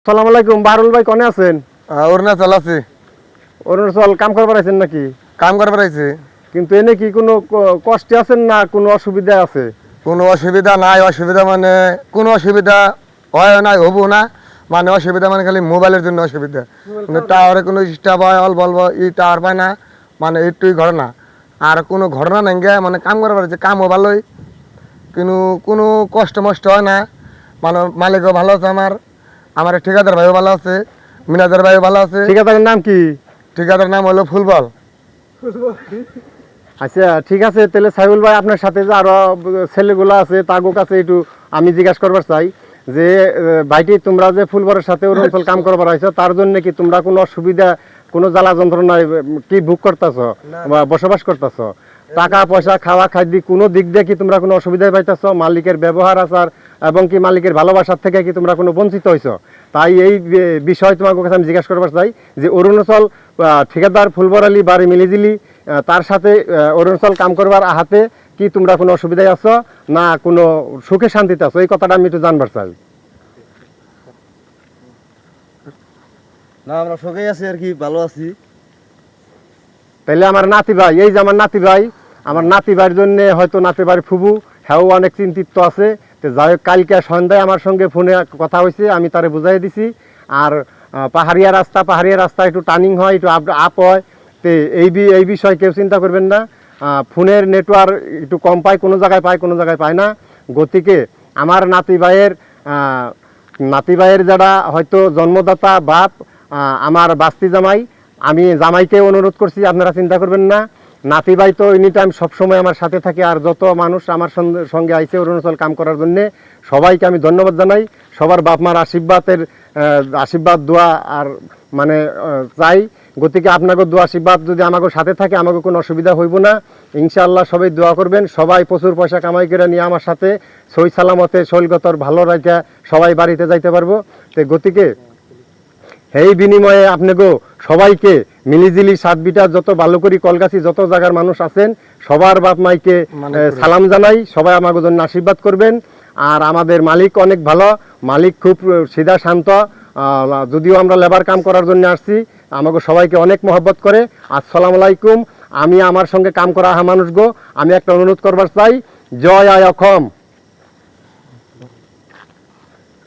সালাম আলাইকুম। বারুল ভাই কোনে আছেন? অরুণাচল আছে। অরুণাচল কাম করবার আছেন নাকি? কাম করবার আইছে। কিন্তু এনে কি কোনো কষ্টে আছেন না কোনো অসুবিধা আছে? কোনো অসুবিধা নাই। অসুবিধা মানে কোনো অসুবিধা হয় না, হবো না। মানে অসুবিধা মানে খালি মোবাইলের জন্য অসুবিধা। মানে টাওয়ারে কোনো স্টাফ হয় অল্প অল্প টাওয়ার পায় না, মানে একটুই ঘটনা। আর কোনো ঘটনা নাই গে, মানে কাম করবার আছে, কামও ভালোই, কিন্তু কোনো কষ্ট মষ্ট হয় না। মানে মালিকও ভালো আছে, আমার ঠিকাদার ভাইও ভালো আছে, মিনাদার ভাইও ভালো আছে। ঠিকাদারের নাম কি? ঠিকাদার নাম হলো ফুলবল। আচ্ছা ঠিক আছে, তাহলে সাইবুল ভাই আপনার সাথে যে আরো ছেলেগুলো আছে তাগো কাছে একটু আমি জিজ্ঞাসা করবার চাই যে ভাইটি তোমরা যে ফুলবরের সাথে অরুণাচল কাম করবার আইছো তার জন্য কি তোমরা কোনো অসুবিধা, কোনো জ্বালা যন্ত্রণায় কি ভোগ করতেছ বা বসবাস করতেছ? টাকা পয়সা খাওয়া খাদ্য কোনো দিক দিয়ে কি তোমরা কোনো অসুবিধায় পাইতেছ? মালিকের ব্যবহার আচার এবং কি মালিকের ভালোবাসার থেকে কি তোমরা কোনো বঞ্চিত হইছো? তাই এই বিষয় তোমার কাছে আমি জিজ্ঞাসা করবার চাই যে অরুণাচল ঠিকাদার ফুলবর আলী বাড়ি মিলিজিলি তার সাথে অরুণাচল কাম করবার আহাতে কি তোমরা কোনো অসুবিধায় আছো না কোনো সুখে শান্তিতে আছো? এই কথাটা আমি একটু জানবার চাই। না, আমরা সুখেই আছি আর কি, ভালো আছি। তাহলে আমার নাতি ভাই, এই যে আমার নাতি ভাই, আমার নাতি ভাইয়ের জন্য হয়তো নাতি ভাইয়ের ফুবু হ্যাঁ অনেক চিন্তিত আছে। তো যাই হোক, কালকে সন্ধ্যায় আমার সঙ্গে ফোনে কথা হয়েছে, আমি তারে বুঝাই দিছি। আর পাহাড়িয়া রাস্তা একটু টার্নিং হয়, একটু আপ হয়। তো এই বিষয়ে কেউ চিন্তা করবেন না। ফোনের নেটওয়ার্ক একটু কম পায়, কোনো জায়গায় পায় কোনো জায়গায় পায় না। গতিকে আমার নাতি ভাইয়ের যারা হয়তো জন্মদাতা বাপ, আমার বাস্তি জামাই, আমি জামাইকে অনুরোধ করছি আপনারা চিন্তা করবেন না। নাতি ভাই তো এনি টাইম সবসময় আমার সাথে থাকে। আর যত মানুষ আমার সঙ্গে আইছে অরুণাচল কাম করার জন্য সবাইকে আমি ধন্যবাদ জানাই। সবার বাপ মার আশীর্বাদ দোয়া আর মানে চাই। গতিকে আপনাকে দোয়া আশীর্বাদ যদি আমাকে সাথে থাকে আমাকে কোনো অসুবিধা হইব না। ইনশাআল্লাহ সবাই দোয়া করবেন। সবাই প্রচুর পয়সা কামাই করে নিয়ে আমার সাথে সই সালামতে শৈলগতর ভালো রাখা সবাই বাড়িতে যাইতে পারবো। তো গতিকে এই বিনিময়ে আপনাকেও সবাইকে মিলিজিলি সাত বিটা যত ভালো করি কলগাছি যত জায়গার মানুষ আছেন সবার বাপ মাইকে সালাম জানাই। সবাই আমাকে জন্য আশীর্বাদ করবেন। আর আমাদের মালিক অনেক ভালো, মালিক খুব সিধা শান্ত। যদিও আমরা লেবার কাম করার জন্য আসছি, আমাকে সবাইকে অনেক মহব্বত করে। আসসালামু আলাইকুম। আমি আমার সঙ্গে কাম করা মানুষ গো, আমি একটা অনুরোধ করবার চাই, জয় আয় অসম।